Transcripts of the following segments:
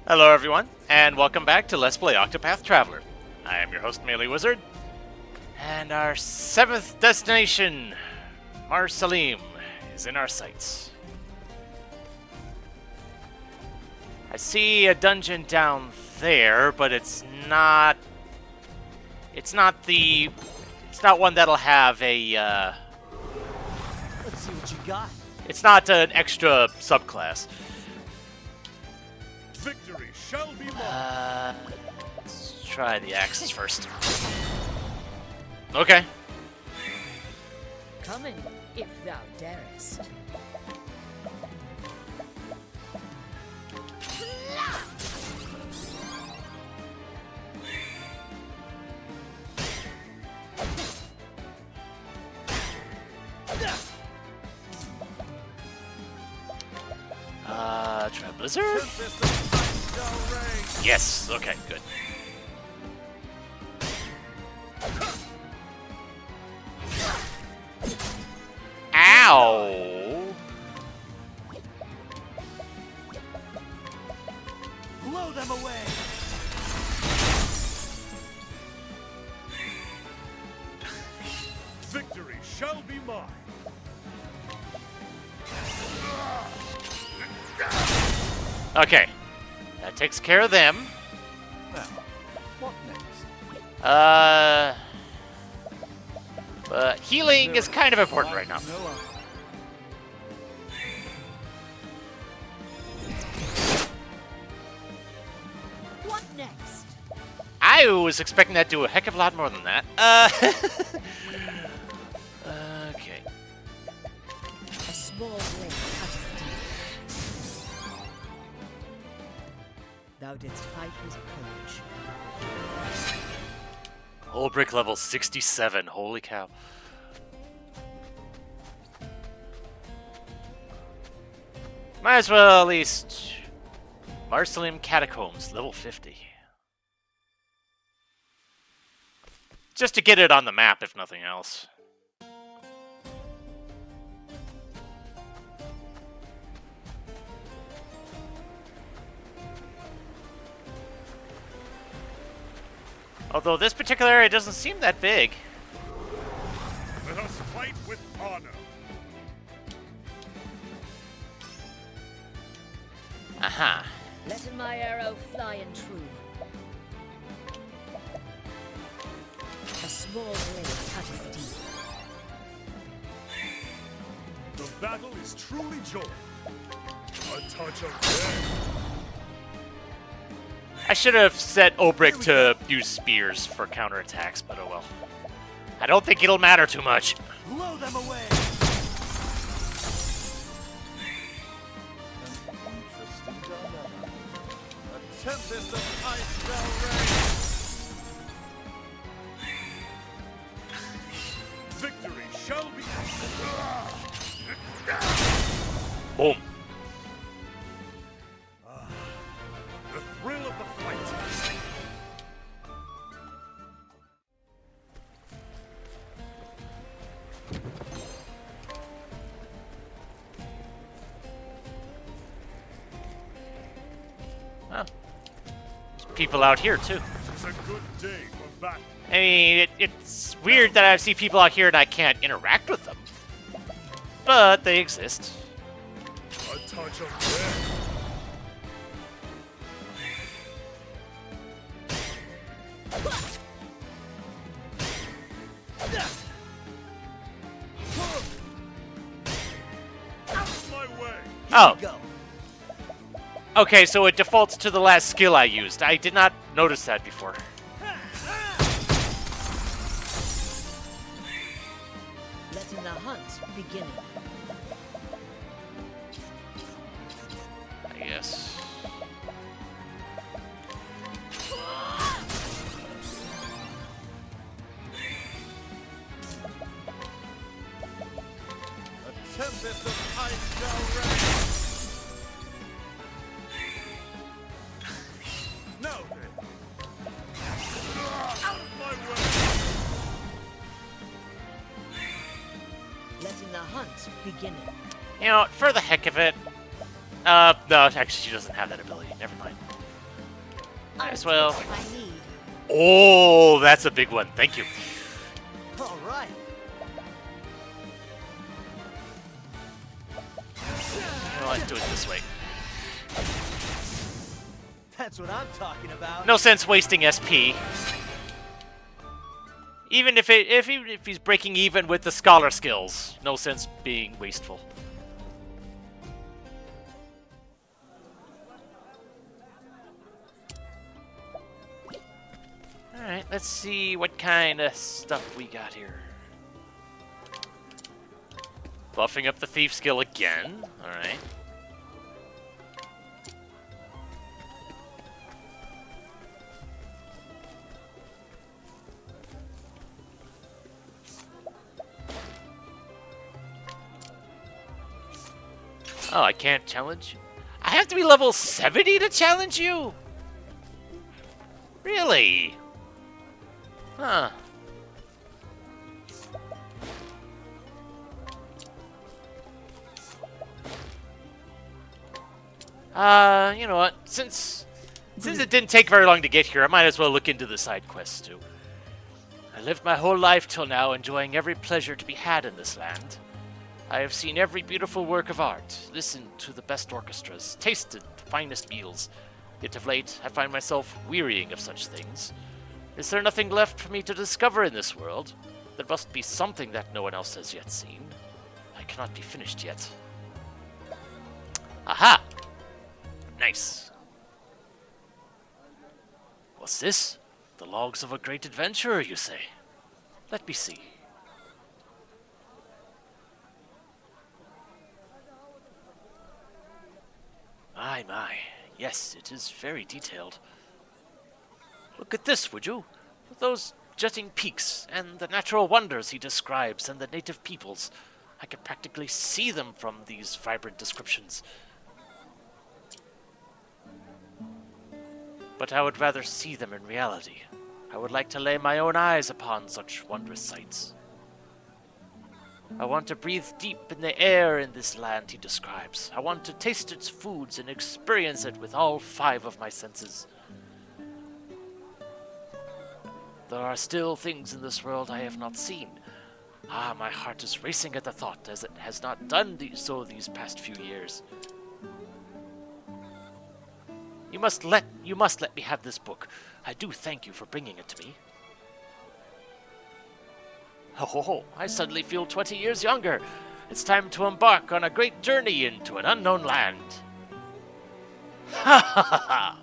Hello everyone, and welcome back to Let's Play Octopath Traveler. I am your host, MeleeWizard, and our 7th destination, Marsalim, is in our sights. I see a dungeon down there, but it's not one that'll have a, Let's see what you got. it's not an extra subclass. Victory shall be mine. Let's try the axes first. Okay. Come in, if thou darest. Try Blizzard? Tempest of ice shall reign. Yes, okay, good. Ow! Blow them away. Victory shall be mine. Okay. That takes care of them. Now, what next? But healing is kind of important right now. No other. What next? I was expecting that to do a heck of a lot more than that. Okay. A small blade cutteth deep. Thou didst fight with courage. Whole brick level 67. Holy cow. Might as well at least Marsalim Catacombs, level 50. Just to get it on the map, if nothing else. Although this particular area doesn't seem that big. Let us fight with honor. Aha. Let my arrow fly and true. A small blade cutteth deep. The battle is truly joy. A touch of death. I should have set Obrick to use spears for counterattacks, but oh well. I don't think it'll matter too much. Blow them away. Interesting dilemma. A tempest of ice shall reign. Victory shall be. Boom. The thrill of the fight. Well, there's people out here too. It's a good day for battle. I mean, it's weird that I see people out here and I can't interact with them. But they exist. A touch of death. Out of my way. Oh, Go. okay, so it defaults to the last skill I used. I did not notice that before. Letting the hunt begin. I guess. A tempest of ice shall reign. Now then. Out of my way. Letting the hunt begin. You know, for the heck of it. No, actually, she doesn't have that ability. Never mind. Might as well. Take what I need. Oh, that's a big one. Thank you. All right. Well, let's do it this way. That's what I'm talking about. No sense wasting SP. Even if he's breaking even with the scholar skills, no sense being wasteful. Alright, let's see what kind of stuff we got here. Buffing up the thief skill again. Alright. Oh, I can't challenge you? I have to be level 70 to challenge you? Really? Huh. You know what? Since it didn't take very long to get here, I might as well look into the side quests too. I lived my whole life till now enjoying every pleasure to be had in this land. I have seen every beautiful work of art, listened to the best orchestras, tasted the finest meals. Yet of late, I find myself wearying of such things. Is there nothing left for me to discover in this world? There must be something that no one else has yet seen. I cannot be finished yet. Aha! Nice. What's this? The logs of a great adventurer, you say? Let me see. My. Yes, it is very detailed. Look at this, would you? Those jutting peaks, and the natural wonders he describes, and the native peoples. I can practically see them from these vibrant descriptions. But I would rather see them in reality. I would like to lay my own eyes upon such wondrous sights. I want to breathe deep in the air in this land he describes. I want to taste its foods and experience it with all 5 of my senses. There are still things in this world I have not seen. Ah, my heart is racing at the thought, as it has not done so these past few years. You must let me have this book. I do thank you for bringing it to me. Oh, I suddenly feel 20 years younger. It's time to embark on a great journey into an unknown land. Ha ha ha ha!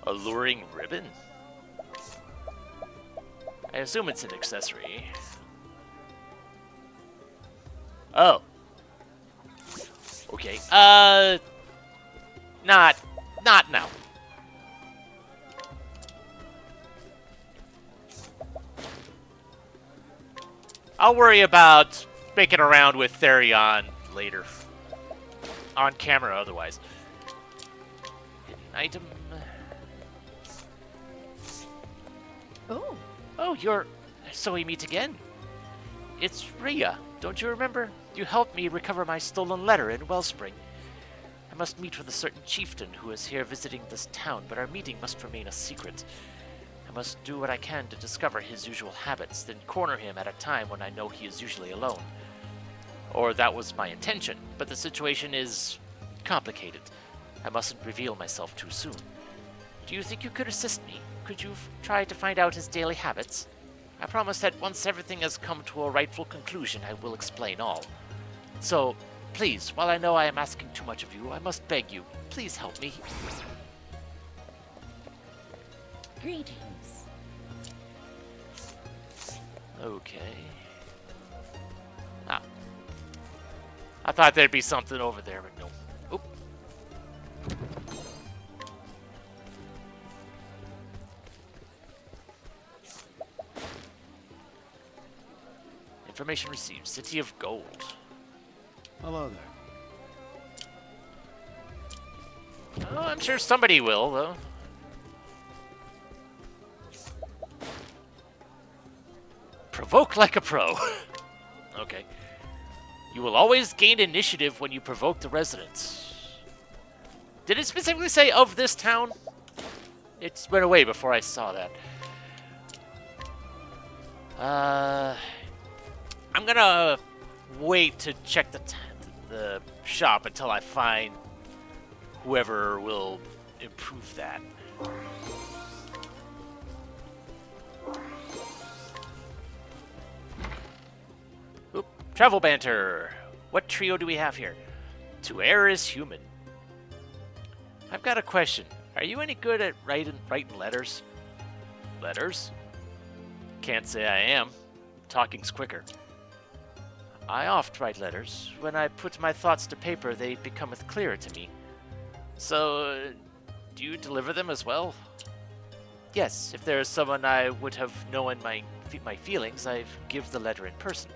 Alluring ribbon? I assume it's an accessory. Oh. Okay, not now. I'll worry about making around with Therion later. On camera, otherwise. Hidden item. Oh. Oh, you're... So we meet again. It's Rhea. Don't you remember? You helped me recover my stolen letter in Wellspring. I must meet with a certain chieftain who is here visiting this town, but our meeting must remain a secret. I must do what I can to discover his usual habits, then corner him at a time when I know he is usually alone. Or that was my intention, but the situation is complicated. I mustn't reveal myself too soon. Do you think you could assist me? Could you try to find out his daily habits? I promise that once everything has come to a rightful conclusion, I will explain all. So, please, while I know I am asking too much of you, I must beg you, please help me. Greetings. Okay. Ah. I thought there'd be something over there, but no. Oop. Information received. City of Gold. Hello there. Oh, I'm sure somebody will, though. Provoke like a pro. Okay. You will always gain initiative when you provoke the residents. Did it specifically say of this town? It went away before I saw that. I'm gonna wait to check the shop until I find whoever will improve that. Oop, travel banter. What trio do we have here? To err is human. I've got a question. Are you any good at writing letters? Letters? Can't say I am. Talking's quicker. I oft write letters. When I put my thoughts to paper, they becometh clearer to me. So, do you deliver them as well? Yes, if there is someone I would have known my feelings, I'd give the letter in person.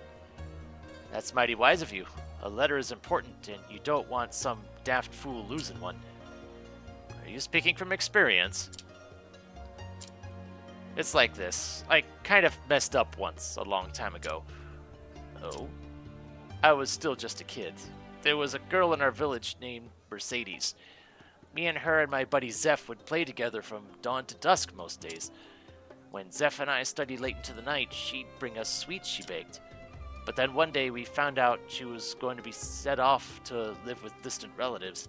That's mighty wise of you. A letter is important, and you don't want some daft fool losing one. Are you speaking from experience? It's like this. I kind of messed up once, a long time ago. Oh? I was still just a kid. There was a girl in our village named Mercedes. Me and her and my buddy Zeph would play together from dawn to dusk most days. When Zeph and I studied late into the night, she'd bring us sweets she baked. But then one day we found out she was going to be set off to live with distant relatives.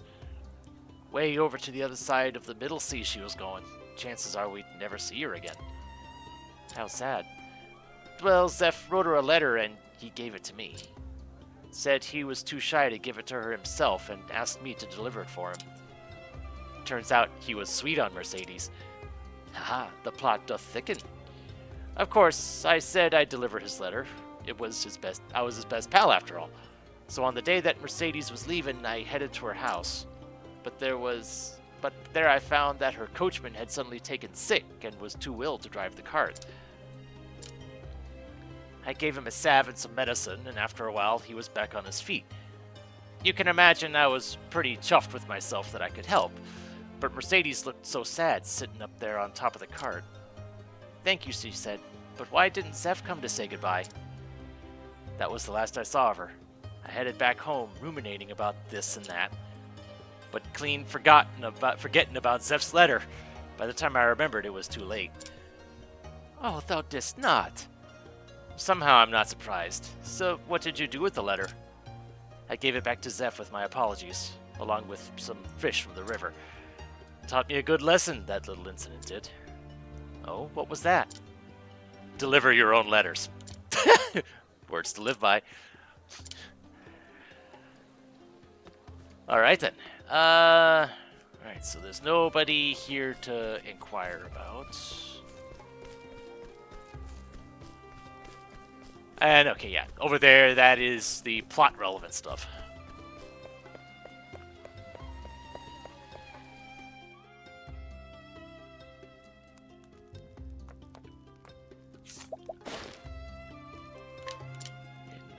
Way over to the other side of the Middle Sea she was going. Chances are we'd never see her again. How sad. Well, Zeph wrote her a letter and he gave it to me. Said he was too shy to give it to her himself and asked me to deliver it for him. Turns out he was sweet on Mercedes. Haha, the plot doth thicken. Of course, I said I'd deliver his letter. I was his best pal after all. So on the day that Mercedes was leaving, I headed to her house. But there I found that her coachman had suddenly taken sick and was too ill to drive the cart. I gave him a salve and some medicine, and after a while he was back on his feet. You can imagine I was pretty chuffed with myself that I could help, but Mercedes looked so sad sitting up there on top of the cart. Thank you, she said, but why didn't Zeph come to say goodbye? That was the last I saw of her. I headed back home, ruminating about this and that, but clean forgetting about Zeph's letter. By the time I remembered, it was too late. Oh, thou didst not. Somehow I'm not surprised. So, what did you do with the letter? I gave it back to Zeph with my apologies, along with some fish from the river. Taught me a good lesson, that little incident did. Oh, what was that? Deliver your own letters. Words to live by. Alright then. Alright, so there's nobody here to inquire about. And okay, yeah, over there, that is the plot relevant stuff.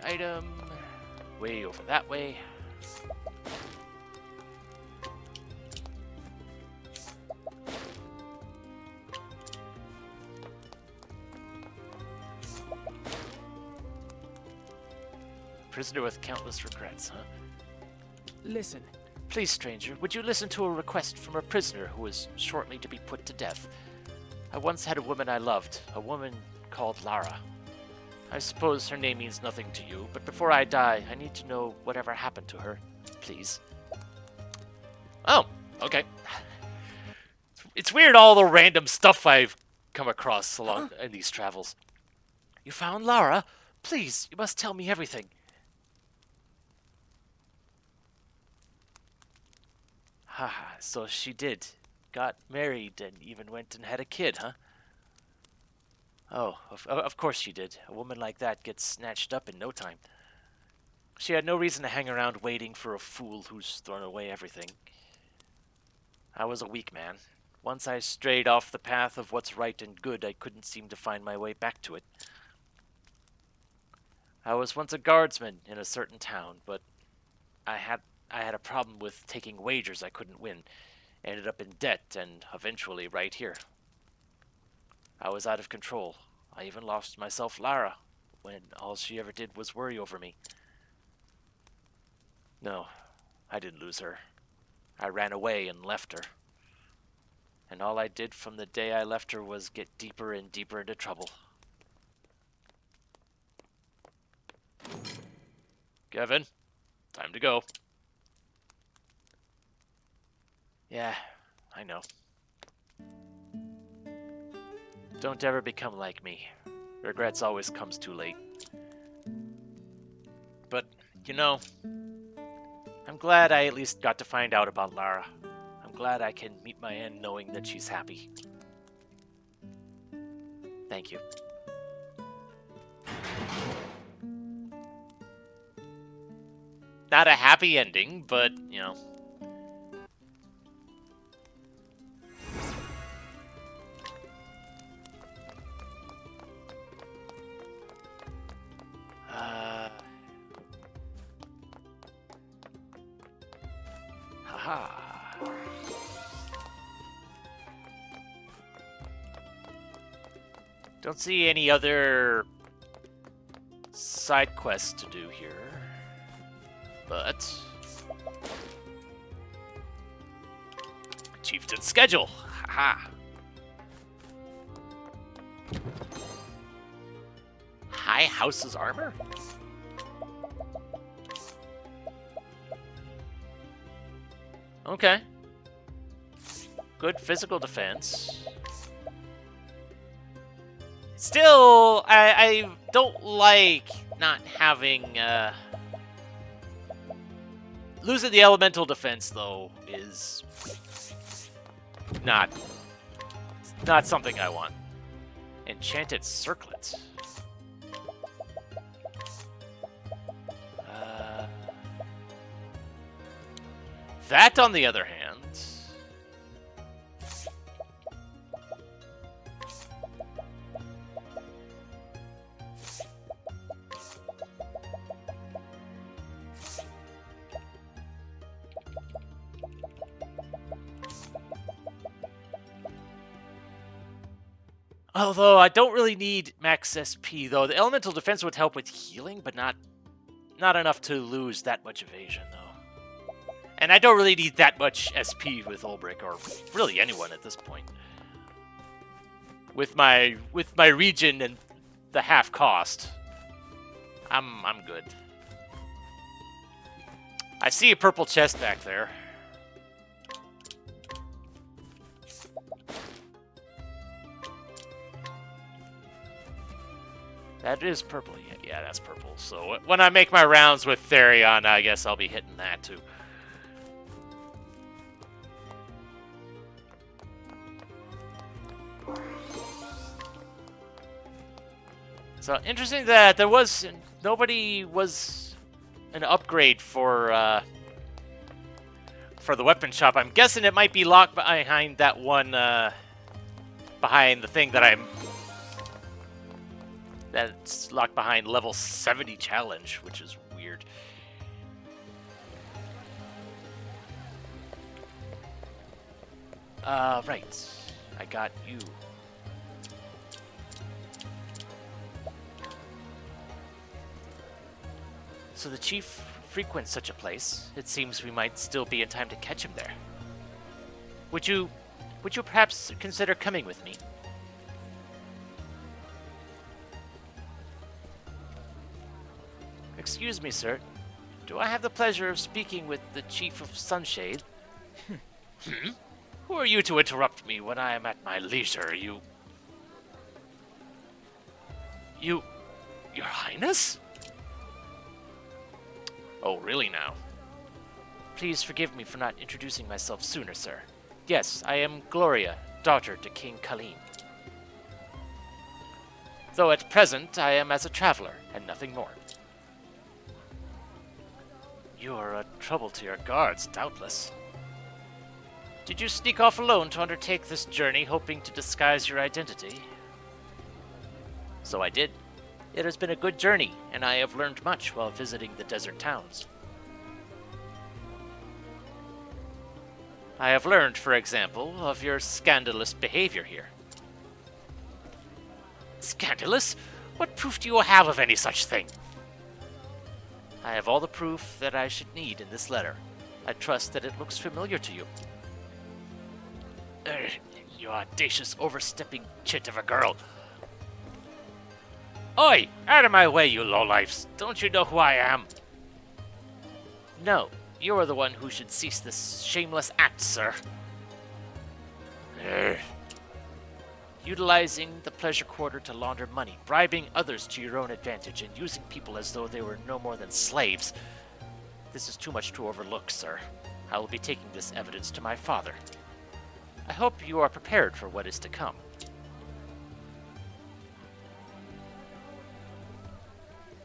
Item, way over that way. Prisoner with countless regrets, huh? Listen. Please, stranger, would you listen to a request from a prisoner who is shortly to be put to death? I once had a woman I loved, a woman called Lara. I suppose her name means nothing to you, but before I die, I need to know whatever happened to her. Please. Oh, okay. It's weird all the random stuff I've come across along in these travels. You found Lara? Please, you must tell me everything. Haha, so she did. Got married and even went and had a kid, huh? Oh, of course she did. A woman like that gets snatched up in no time. She had no reason to hang around waiting for a fool who's thrown away everything. I was a weak man. Once I strayed off the path of what's right and good, I couldn't seem to find my way back to it. I was once a guardsman in a certain town, but I had a problem with taking wagers I couldn't win. Ended up in debt and eventually right here. I was out of control. I even lost myself Lara when all she ever did was worry over me. No, I didn't lose her. I ran away and left her. And all I did from the day I left her was get deeper and deeper into trouble. Kevin, time to go. Yeah, I know. Don't ever become like me. Regrets always comes too late. But, you know, I'm glad I at least got to find out about Lara. I'm glad I can meet my end knowing that she's happy. Thank you. Not a happy ending, but, you know. Haha. Don't see any other side quests to do here. But Chieftain's schedule. Haha. High House's armor? Okay. Good physical defense. Still, I don't like not having, losing the elemental defense, though, is not something I want. Enchanted circlet. That, on the other hand... Although, I don't really need max SP, though. The elemental defense would help with healing, but not enough to lose that much evasion, though. And I don't really need that much SP with Ulbrich, or really anyone at this point. With my region and the half cost, I'm good. I see a purple chest back there. That is purple. Yeah, that's purple. So when I make my rounds with Therion, I guess I'll be hitting that too. So interesting that there was nobody was an upgrade for the weapon shop. I'm guessing it might be locked behind that one behind the thing that's locked behind level 70 challenge, which is weird. Right. I got you. So the chief frequents such a place. It seems we might still be in time to catch him there. Would you perhaps consider coming with me? Excuse me, sir. Do I have the pleasure of speaking with the Chief of Sunshade? Who are you to interrupt me when I am at my leisure? Your Highness? Oh, really now? Please forgive me for not introducing myself sooner, sir. Yes, I am Gloria, daughter to King Kaleem. Though at present I am as a traveler, and nothing more. You are a trouble to your guards, doubtless. Did you sneak off alone to undertake this journey, hoping to disguise your identity? So I did. It has been a good journey, and I have learned much while visiting the desert towns. I have learned, for example, of your scandalous behavior here. Scandalous? What proof do you have of any such thing? I have all the proof that I should need in this letter. I trust that it looks familiar to you. You audacious, overstepping chit of a girl. Oi! Out of my way, you lowlifes! Don't you know who I am? No, you are the one who should cease this shameless act, sir. Utilizing the pleasure quarter to launder money, bribing others to your own advantage, and using people as though they were no more than slaves. This is too much to overlook, sir. I will be taking this evidence to my father. I hope you are prepared for what is to come.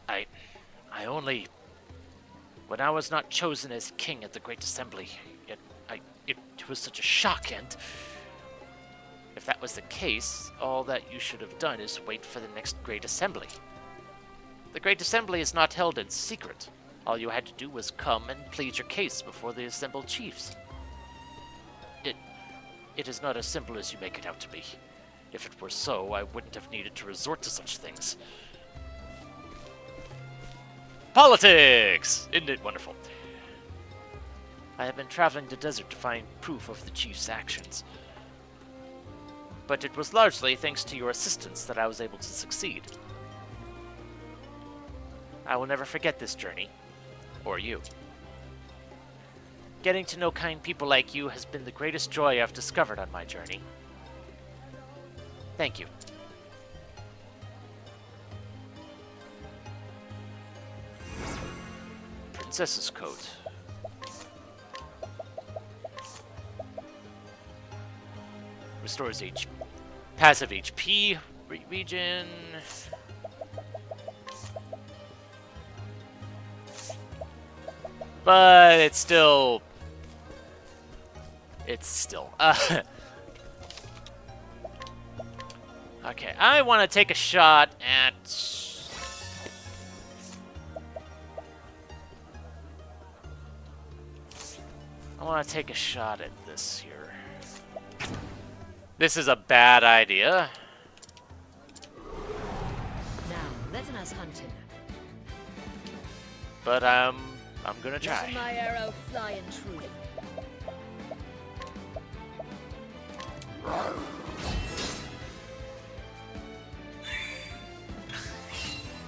I only... When I was not chosen as king at the Great Assembly, it was such a shock, and... If that was the case, all that you should have done is wait for the next Great Assembly. The Great Assembly is not held in secret. All you had to do was come and plead your case before the assembled chiefs. It is not as simple as you make it out to be. If it were so, I wouldn't have needed to resort to such things. Politics! Isn't it wonderful? I have been traveling the desert to find proof of the chief's actions. But it was largely thanks to your assistance that I was able to succeed. I will never forget this journey. Or you. Getting to know kind people like you has been the greatest joy I've discovered on my journey. Thank you. Princess's coat. Restores passive HP, regen. But it's still... Okay, I want to take a shot at... I want to take a shot at this here. This is a bad idea. Now, let us hunt him. But, I'm gonna try. Let my arrow fly and true.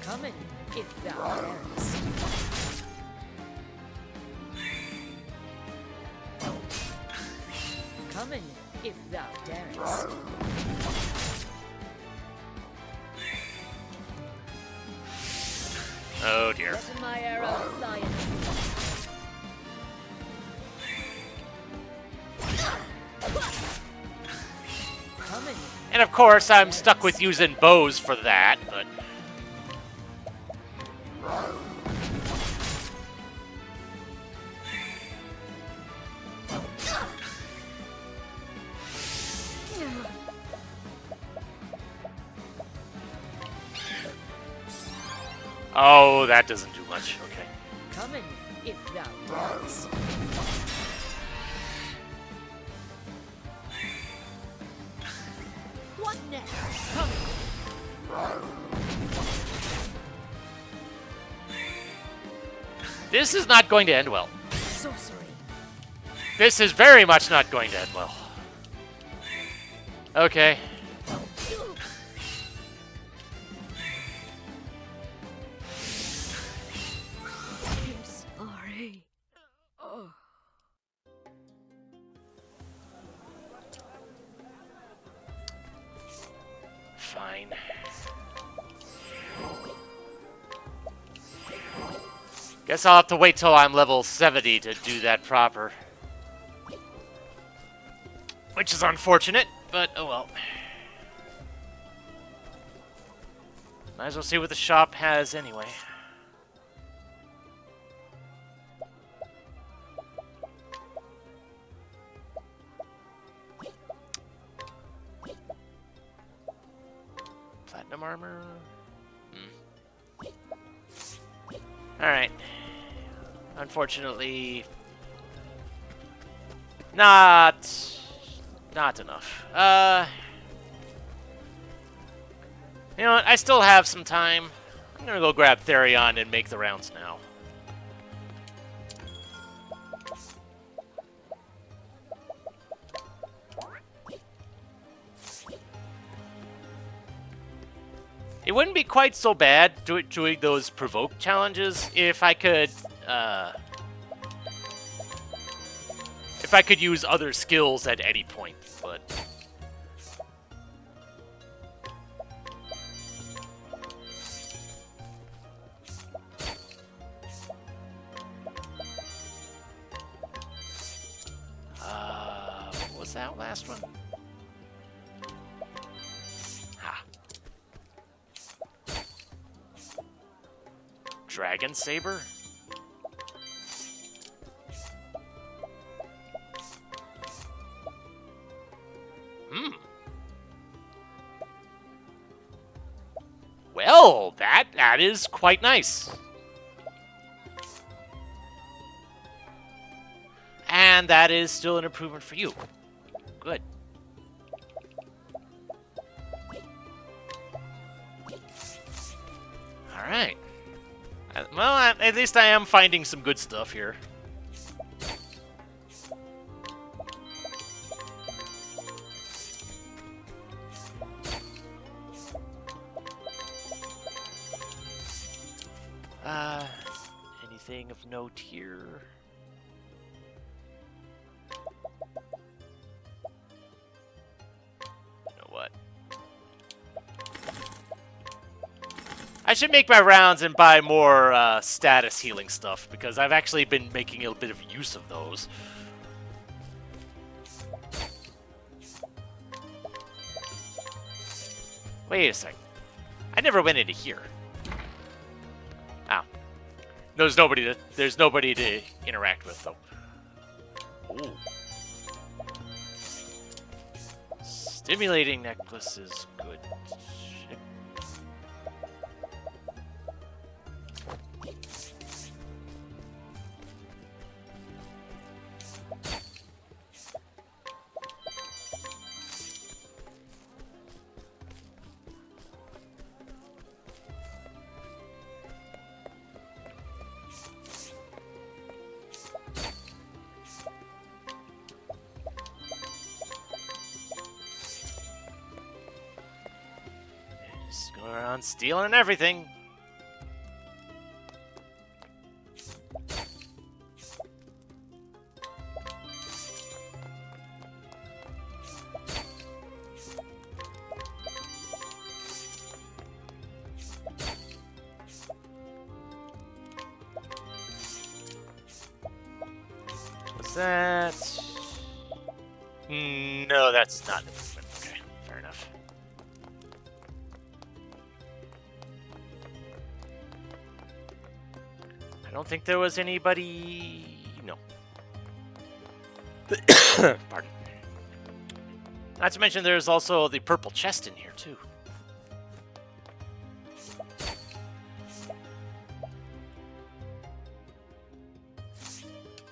Come in, if thou darest. Come in, if thou darest. Oh dear. Let my arrow fly and come in. And of course, I'm stuck with using bows for that, but... Oh, that doesn't do much. Okay. Come in, if thou darest. What next? Come This is not going to end well. sorcery. This is very much not going to end well. Okay. I'm sorry. Oh. Fine. Guess I'll have to wait till I'm level 70 to do that proper. Which is unfortunate, but oh well. Might as well see what the shop has anyway. Platinum armor? Alright. Unfortunately... Not enough. You know what? I still have some time. I'm gonna go grab Therion and make the rounds now. It wouldn't be quite so bad doing those provoke challenges if I could use other skills at any point, but what was that last one? Dragon Saber? Well, that is quite nice. And that is still an improvement for you. Good. All right. Well, at least I am finding some good stuff here. Anything of note here? You know what? I should make my rounds and buy more status healing stuff, because I've actually been making a bit of use of those. Wait a sec. I never went into here. Ow. There's nobody to interact with, though. Ooh. Stimulating necklace is good. Going around stealing everything. What's that? No, that's not an improvement. Okay, fair enough. I don't think there was anybody... No. Pardon. Not to mention there's also the purple chest in here, too.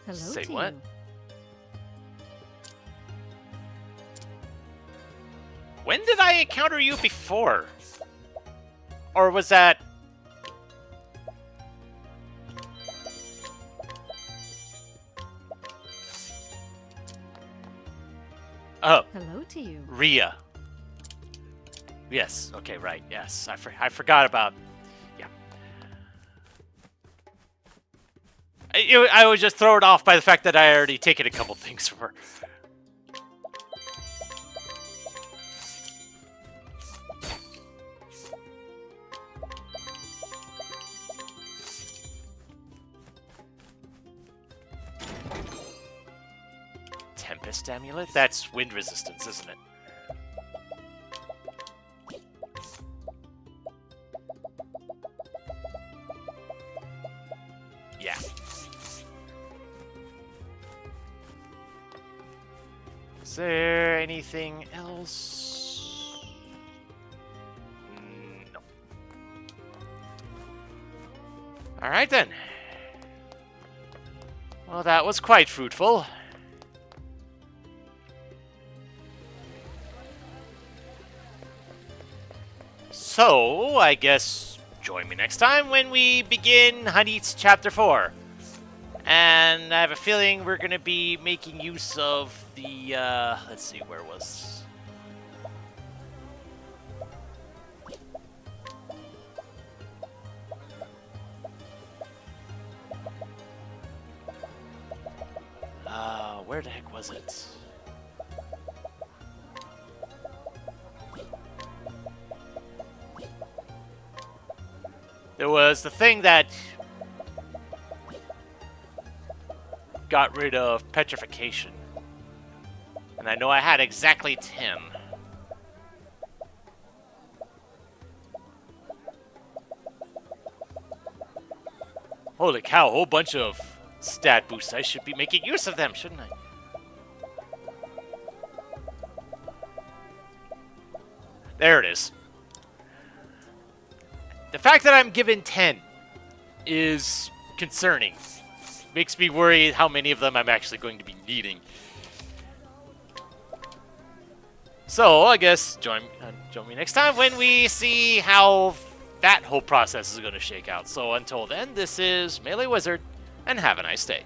Hello Say to what? you. When did I encounter you before? Or was that... Oh, Hello to you. Rhea. Yes, okay, right, yes. I forgot about... Yeah. I was just thrown off by the fact that I already taken a couple things from her. Tempest Amulet? That's wind resistance, isn't it? Yeah. Is there anything else? No. Alright then. Well, that was quite fruitful. So, I guess join me next time when we begin Hadith's Chapter 4. And I have a feeling we're going to be making use of the, let's see, where was... where the heck was it? There was the thing that got rid of petrification. And I know I had exactly 10. Holy cow, a whole bunch of stat boosts. I should be making use of them, shouldn't I? There it is. The fact that I'm given 10 is concerning. Makes me worry how many of them I'm actually going to be needing. So, I guess join me next time when we see how that whole process is going to shake out. So until then, this is MeleeWizard, and have a nice day.